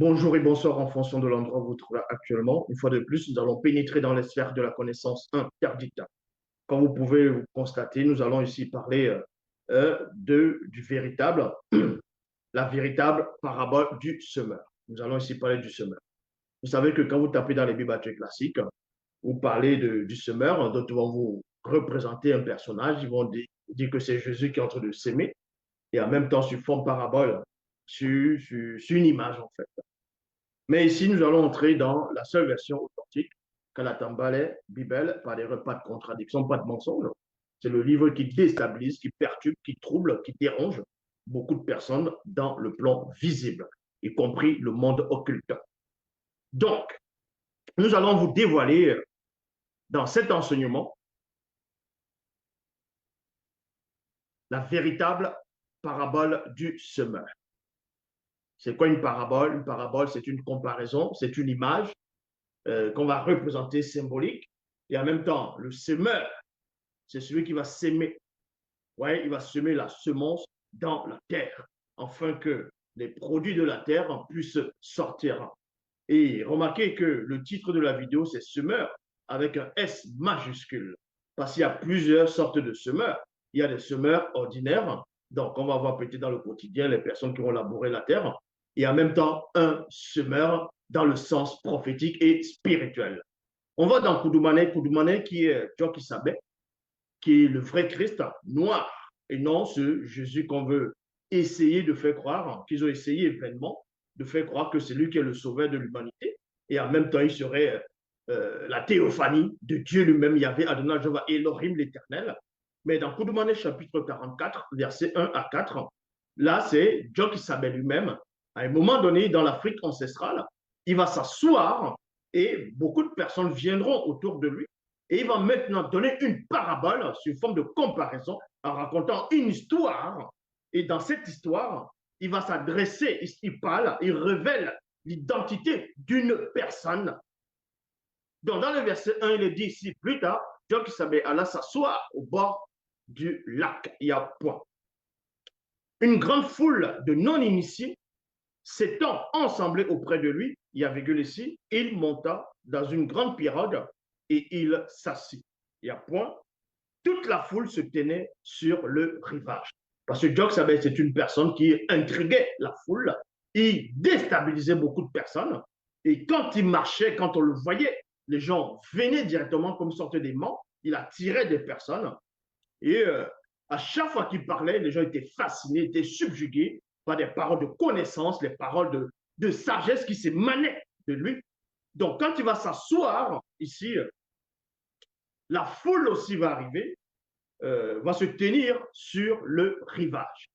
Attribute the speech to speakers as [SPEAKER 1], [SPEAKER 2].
[SPEAKER 1] Bonjour et bonsoir en fonction de l'endroit où vous vous trouvez actuellement. Une fois de plus, nous allons pénétrer dans les sphères de la connaissance interdite. Comme vous pouvez vous constater, nous allons ici parler du véritable, la véritable parabole du semeur. Nous allons ici parler du semeur. Vous savez que quand vous tapez dans les Bibles classiques, vous parlez du semeur, d'autres vont vous représenter un personnage, ils vont dire que c'est Jésus qui est en train de s'aimer, et en même temps, sur forme parabole, sur une image en fait. Mais ici, nous allons entrer dans la seule version authentique, Kalatambale, Bible, pas d'erreur, pas de contradiction, pas de mensonge. C'est le livre qui déstabilise, qui perturbe, qui trouble, qui dérange beaucoup de personnes dans le plan visible, y compris le monde occulte. Donc, nous allons vous dévoiler dans cet enseignement la véritable parabole du semeur. C'est quoi une parabole? Une parabole, c'est une comparaison, c'est une image qu'on va représenter symbolique. Et en même temps, le semeur, c'est celui qui va s'aimer. Ouais, il va semer la semence dans la terre, afin que les produits de la terre puissent sortir. Et remarquez que le titre de la vidéo, c'est semeur, avec un S majuscule, parce qu'il y a plusieurs sortes de semeurs. Il y a des semeurs ordinaires, donc on va voir peut-être dans le quotidien les personnes qui vont labourer la terre, et en même temps un semeur dans le sens prophétique et spirituel. On va dans Koudoumane, Koudoumane qui est Djoki Sabé, qui est le vrai Christ noir, et non ce Jésus qu'on veut essayer de faire croire, qu'ils ont essayé vainement de faire croire que c'est lui qui est le sauveur de l'humanité, et en même temps il serait la théophanie de Dieu lui-même, Yahvé Adonai Jova Elohim l'éternel. Mais dans Koudoumane chapitre 44, versets 1 à 4, là c'est Dieu qui s'appelle lui-même. À un moment donné, dans l'Afrique ancestrale, il va s'asseoir et beaucoup de personnes viendront autour de lui et il va maintenant donner une parabole sous forme de comparaison en racontant une histoire. Et dans cette histoire, il va s'adresser, il parle, il révèle l'identité d'une personne. Donc, dans le verset 1, il est dit ici, plus tard, Dieu qui s'appelle Allah s'asseoir au bord du lac. Il y a point. Une grande foule de non-initiés s'étant ensemblés auprès de lui, il y a virgule ici, il monta dans une grande pirogue et il s'assit. Il y a point. Toute la foule se tenait sur le rivage. Parce que Jock Sabet, c'est une personne qui intriguait la foule. Il déstabilisait beaucoup de personnes. Et quand il marchait, quand on le voyait, les gens venaient directement comme sorte d'aimants. Il attirait des personnes. Et à chaque fois qu'il parlait, les gens étaient fascinés, étaient subjugués par des paroles de connaissance, les paroles de sagesse qui s'émanaient de lui. Donc, quand il va s'asseoir ici, la foule aussi va arriver, va se tenir sur le rivage.